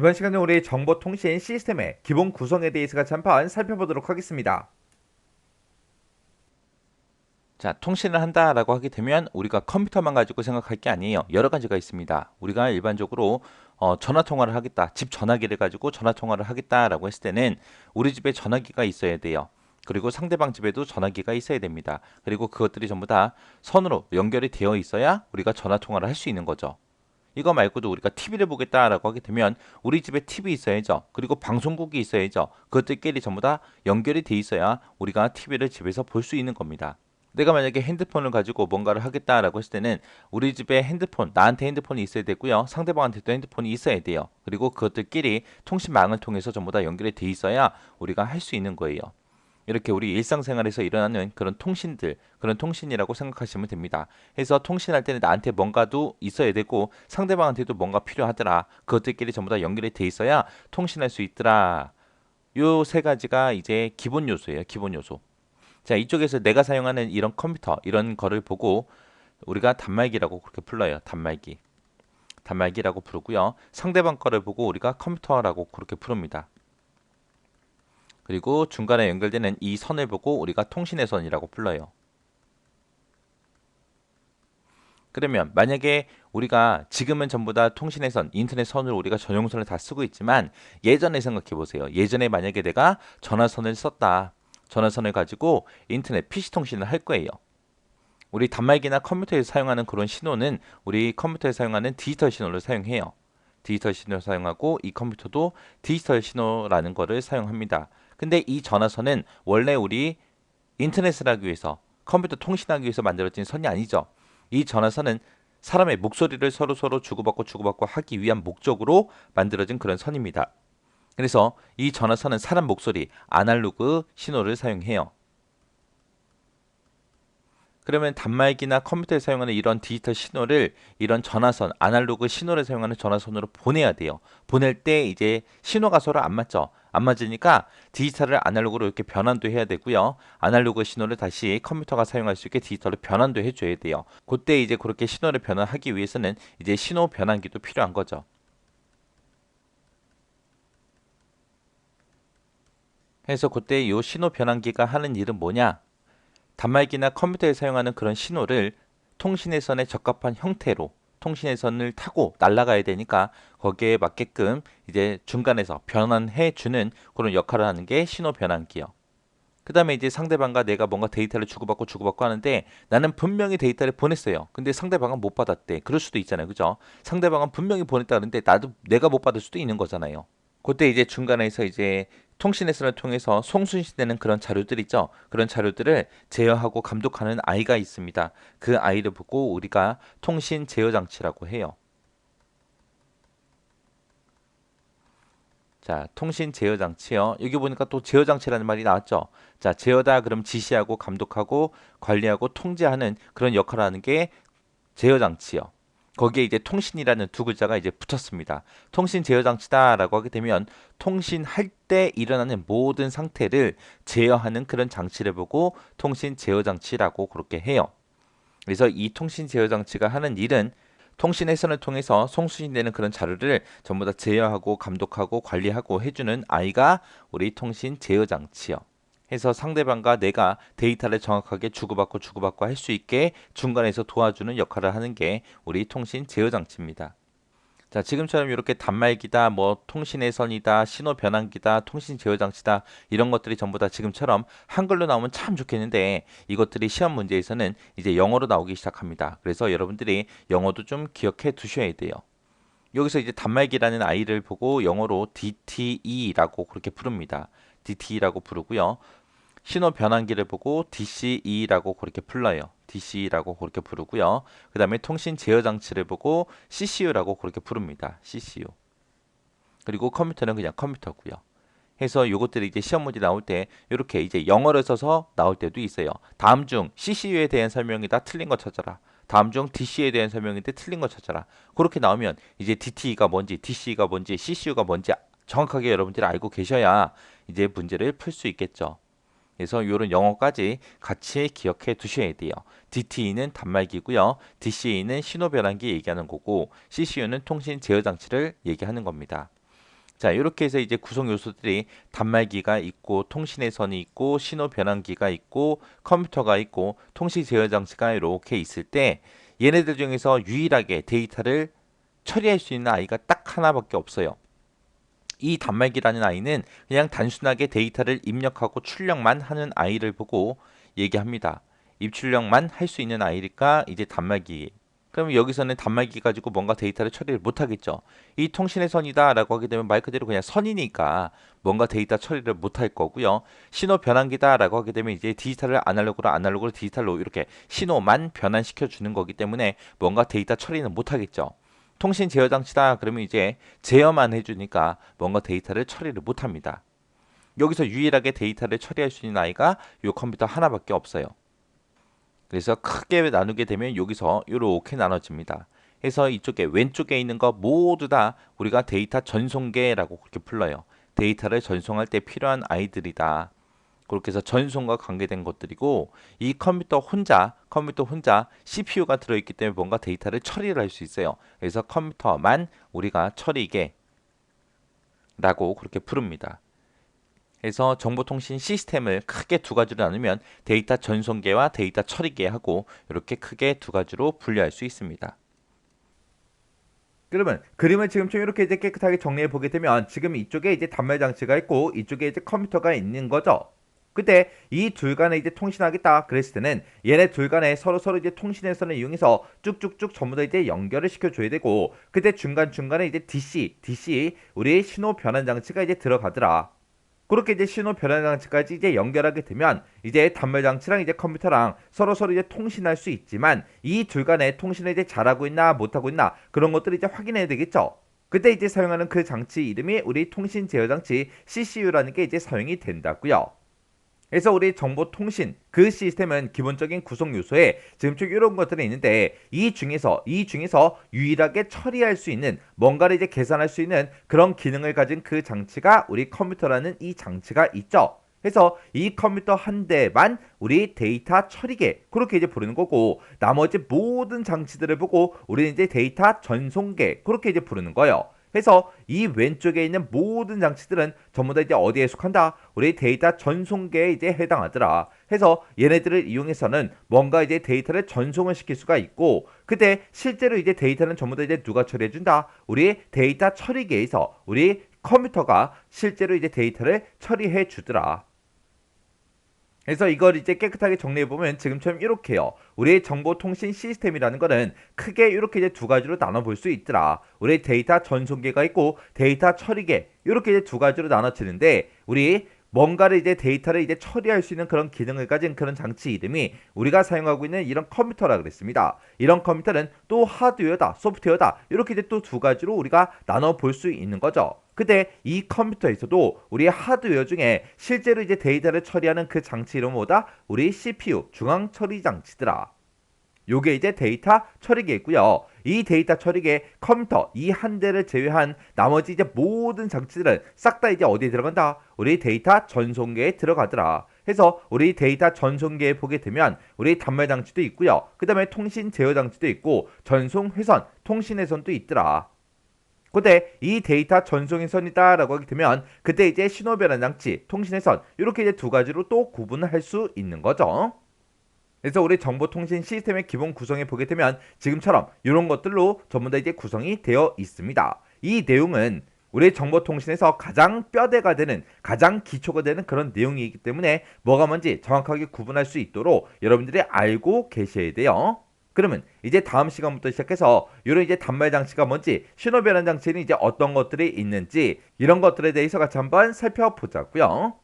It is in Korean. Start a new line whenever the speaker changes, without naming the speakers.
이번 시간에 우리 정보통신 시스템의 기본 구성에 대해서 같이 한번 살펴보도록 하겠습니다.
자, 통신을 한다라고 하게 되면 우리가 컴퓨터만 가지고 생각할 게 아니에요. 여러 가지가 있습니다. 우리가 일반적으로 전화 통화를 하겠다. 집 전화기를 가지고 전화 통화를 하겠다라고 했을 때는 우리 집에 전화기가 있어야 돼요. 그리고 상대방 집에도 전화기가 있어야 됩니다. 그리고 그것들이 전부 다 선으로 연결이 되어 있어야 우리가 전화 통화를 할 수 있는 거죠. 이거 말고도 우리가 TV를 보겠다라고 하게 되면 우리 집에 TV 있어야죠. 그리고 방송국이 있어야죠. 그것들끼리 전부 다 연결이 돼 있어야 우리가 TV를 집에서 볼 수 있는 겁니다. 내가 만약에 핸드폰을 가지고 뭔가를 하겠다라고 했을 때는 우리 집에 핸드폰, 나한테 핸드폰이 있어야 되고요. 상대방한테도 핸드폰이 있어야 돼요. 그리고 그것들끼리 통신망을 통해서 전부 다 연결이 돼 있어야 우리가 할 수 있는 거예요. 이렇게 우리 일상생활에서 일어나는 그런 통신들, 그런 통신이라고 생각하시면 됩니다. 해서 통신할 때는 나한테 뭔가도 있어야 되고 상대방한테도 뭔가 필요하더라. 그것들끼리 전부 다 연결이 돼 있어야 통신할 수 있더라. 요 세 가지가 이제 기본 요소예요. 기본 요소. 자, 이쪽에서 내가 사용하는 이런 컴퓨터, 이런 거를 보고 우리가 단말기라고 그렇게 불러요. 단말기. 단말기라고 부르고요. 상대방 거를 보고 우리가 컴퓨터라고 그렇게 부릅니다. 그리고 중간에 연결되는 이 선을 보고 우리가 통신의 선이라고 불러요. 그러면 만약에 우리가 지금은 전부 다 통신의 선, 인터넷 선으로 우리가 전용선을 다 쓰고 있지만 예전에 생각해 보세요. 예전에 만약에 내가 전화선을 썼다. 전화선을 가지고 인터넷 PC 통신을 할 거예요. 우리 단말기나 컴퓨터에서 사용하는 그런 신호는 우리 컴퓨터에 사용하는 디지털 신호를 사용해요. 디지털 신호를 사용하고 이 컴퓨터도 디지털 신호라는 거를 사용합니다. 근데 이 전화선은 원래 우리 인터넷을 하기 위해서 컴퓨터 통신하기 위해서 만들어진 선이 아니죠. 이 전화선은 사람의 목소리를 서로 주고받고 하기 위한 목적으로 만들어진 그런 선입니다. 그래서 이 전화선은 사람 목소리, 아날로그 신호를 사용해요. 그러면 단말기나 컴퓨터에 사용하는 이런 디지털 신호를 이런 전화선, 아날로그 신호를 사용하는 전화선으로 보내야 돼요. 보낼 때 이제 신호가 서로 안 맞죠. 안 맞으니까 디지털을 아날로그로 이렇게 변환도 해야 되고요. 아날로그 신호를 다시 컴퓨터가 사용할 수 있게 디지털로 변환도 해줘야 돼요. 그때 이제 그렇게 신호를 변환하기 위해서는 이제 신호 변환기도 필요한 거죠. 그래서 그때 이 신호 변환기가 하는 일은 뭐냐? 단말기나 컴퓨터에 사용하는 그런 신호를 통신의 선에 적합한 형태로 통신의 선을 타고 날아가야 되니까 거기에 맞게끔 이제 중간에서 변환해 주는 그런 역할을 하는 게 신호 변환기요. 그 다음에 이제 상대방과 내가 뭔가 데이터를 주고받고 하는데 나는 분명히 데이터를 보냈어요. 근데 상대방은 못 받았대. 그럴 수도 있잖아요. 그죠? 상대방은 분명히 보냈다는데 나도 내가 못 받을 수도 있는 거잖아요. 그때 이제 중간에서 이제 통신회선을 통해서 송수신되는 그런 자료들 있죠. 그런 자료들을 제어하고 감독하는 아이가 있습니다. 그 아이를 보고 우리가 통신 제어 장치라고 해요. 자, 통신 제어 장치요. 여기 보니까 또 제어 장치라는 말이 나왔죠. 자, 제어다 그럼 지시하고 감독하고 관리하고 통제하는 그런 역할을 하는 게 제어 장치요. 거기에 이제 통신이라는 두 글자가 이제 붙었습니다. 통신 제어 장치다라고 하게 되면 통신할 때 일어나는 모든 상태를 제어하는 그런 장치를 보고 통신 제어 장치라고 그렇게 해요. 그래서 이 통신 제어 장치가 하는 일은 통신 회선을 통해서 송수신되는 그런 자료를 전부 다 제어하고 감독하고 관리하고 해주는 아이가 우리 통신 제어 장치요. 해서 상대방과 내가 데이터를 정확하게 주고받고 할 수 있게 중간에서 도와주는 역할을 하는 게 우리 통신 제어 장치입니다. 자, 지금처럼 이렇게 단말기다, 뭐 통신의 선이다, 신호 변환기다, 통신 제어 장치다 이런 것들이 전부 다 지금처럼 한글로 나오면 참 좋겠는데 이것들이 시험 문제에서는 이제 영어로 나오기 시작합니다. 그래서 여러분들이 영어도 좀 기억해 두셔야 돼요. 여기서 이제 단말기라는 아이를 보고 영어로 DTE라고 그렇게 부릅니다. DTE라고 부르고요. 신호 변환기를 보고 DCE라고 그렇게 불러요. DCE라고 그렇게 부르고요. 그 다음에 통신 제어 장치를 보고 CCU라고 그렇게 부릅니다. CCU. 그리고 컴퓨터는 그냥 컴퓨터고요. 해서 요것들이 이제 시험 문제 나올 때 이렇게 이제 영어를 써서 나올 때도 있어요. 다음 중 CCU에 대한 설명이다 틀린 거 찾아라. 다음 중 DC에 대한 설명인데 틀린 거 찾아라. 그렇게 나오면 이제 DTE가 뭔지, DC가 뭔지, CCU가 뭔지 정확하게 여러분들이 알고 계셔야 이제 문제를 풀 수 있겠죠. 그래서 이런 영어까지 같이 기억해 두셔야 돼요. DTE는 단말기고요. DCE는 신호 변환기 얘기하는 거고 CCU는 통신 제어 장치를 얘기하는 겁니다. 자, 이렇게 해서 이제 구성 요소들이 단말기가 있고 통신의 선이 있고 신호 변환기가 있고 컴퓨터가 있고 통신 제어 장치가 이렇게 있을 때 얘네들 중에서 유일하게 데이터를 처리할 수 있는 아이가 딱 하나밖에 없어요. 이 단말기라는 아이는 그냥 단순하게 데이터를 입력하고 출력만 하는 아이를 보고 얘기합니다. 입출력만 할 수 있는 아이니까 이제 단말기. 그럼 여기서는 단말기 가지고 뭔가 데이터를 처리를 못 하겠죠. 이 통신의 선이다 라고 하게 되면 말 그대로 그냥 선이니까 뭔가 데이터 처리를 못 할 거고요. 신호 변환기다 라고 하게 되면 이제 디지털을 아날로그로 디지털로 이렇게 신호만 변환시켜 주는 거기 때문에 뭔가 데이터 처리는 못 하겠죠. 통신 제어 장치다 그러면 이제 제어만 해주니까 뭔가 데이터를 처리를 못 합니다. 여기서 유일하게 데이터를 처리할 수 있는 아이가 이 컴퓨터 하나밖에 없어요. 그래서 크게 나누게 되면 여기서 이렇게 나눠집니다. 그래서 이쪽에 왼쪽에 있는 거 모두 다 우리가 데이터 전송계라고 그렇게 불러요. 데이터를 전송할 때 필요한 아이들이다. 그렇게 해서 전송과 관계된 것들이고 이 컴퓨터 혼자 CPU가 들어있기 때문에 뭔가 데이터를 처리를 할 수 있어요. 그래서 컴퓨터만 우리가 처리계라고 그렇게 부릅니다. 그래서 정보통신 시스템을 크게 두 가지로 나누면 데이터 전송계와 데이터 처리계 하고 이렇게 크게 두 가지로 분류할 수 있습니다.
그러면 그림을 지금처럼 이렇게 이제 깨끗하게 정리해 보게 되면 지금 이쪽에 이제 단말 장치가 있고 이쪽에 이제 컴퓨터가 있는 거죠. 그때 이 둘 간에 이제 통신하겠다 그랬을 때는 얘네 둘 간에 서로 이제 통신의 선을 이용해서 쭉쭉쭉 전부 다 이제 연결을 시켜줘야 되고 그때 중간중간에 이제 DC 우리 신호 변환 장치가 이제 들어가더라. 그렇게 이제 신호 변환 장치까지 이제 연결하게 되면 이제 단말 장치랑 이제 컴퓨터랑 서로 이제 통신할 수 있지만 이 둘 간에 통신을 이제 잘하고 있나 못하고 있나 그런 것들을 이제 확인해야 되겠죠. 그때 이제 사용하는 그 장치 이름이 우리 통신 제어 장치 CCU라는 게 이제 사용이 된다고요. 그래서 우리 정보통신 그 시스템은 기본적인 구성 요소에 지금 쭉 이런 것들이 있는데 이 중에서 유일하게 처리할 수 있는 뭔가를 이제 계산할 수 있는 그런 기능을 가진 그 장치가 우리 컴퓨터라는 이 장치가 있죠. 그래서 이 컴퓨터 한 대만 우리 데이터 처리계 그렇게 이제 부르는 거고 나머지 모든 장치들을 보고 우리는 이제 데이터 전송계 그렇게 이제 부르는 거예요. 그래서 이 왼쪽에 있는 모든 장치들은 전부 다 이제 어디에 속한다? 우리 데이터 전송계에 이제 해당하더라. 해서 얘네들을 이용해서는 뭔가 이제 데이터를 전송을 시킬 수가 있고 그때 실제로 이제 데이터는 전부 다 이제 누가 처리해준다? 우리 데이터 처리계에서 우리 컴퓨터가 실제로 이제 데이터를 처리해 주더라. 그래서 이걸 이제 깨끗하게 정리해보면 지금처럼 이렇게요. 우리의 정보통신 시스템이라는 거는 크게 이렇게 이제 두 가지로 나눠볼 수 있더라. 우리 데이터 전송계가 있고 데이터 처리계 이렇게 이제 두 가지로 나눠지는데 우리 뭔가를 이제 데이터를 이제 처리할 수 있는 그런 기능을 가진 그런 장치 이름이 우리가 사용하고 있는 이런 컴퓨터라 그랬습니다. 이런 컴퓨터는 또 하드웨어다, 소프트웨어다 이렇게 이제 또 두 가지로 우리가 나눠 볼 수 있는 거죠. 근데 이 컴퓨터에서도 우리 하드웨어 중에 실제로 이제 데이터를 처리하는 그 장치 이름은 뭐다? 우리 CPU 중앙 처리 장치더라. 요게 이제 데이터 처리계고요. 이 데이터 처리계 컴퓨터 이 한 대를 제외한 나머지 이제 모든 장치들은 싹 다 이제 어디에 들어간다? 우리 데이터 전송계에 들어가더라. 해서 우리 데이터 전송계에 보게 되면 우리 단말 장치도 있고요. 그 다음에 통신 제어 장치도 있고 전송 회선, 통신 회선도 있더라. 근데 이 데이터 전송회선이다 라고 하게 되면 그때 이제 신호 변환 장치, 통신회선 이렇게 이제 두 가지로 또 구분을 할 수 있는 거죠. 그래서 우리 정보통신 시스템의 기본 구성에 보게 되면 지금처럼 이런 것들로 전부 다 이제 구성이 되어 있습니다. 이 내용은 우리 정보통신에서 가장 뼈대가 되는 가장 기초가 되는 그런 내용이기 때문에 뭐가 뭔지 정확하게 구분할 수 있도록 여러분들이 알고 계셔야 돼요. 그러면 이제 다음 시간부터 시작해서 이런 이제 단말 장치가 뭔지 신호 변환 장치는 이제 어떤 것들이 있는지 이런 것들에 대해서 같이 한번 살펴보자고요.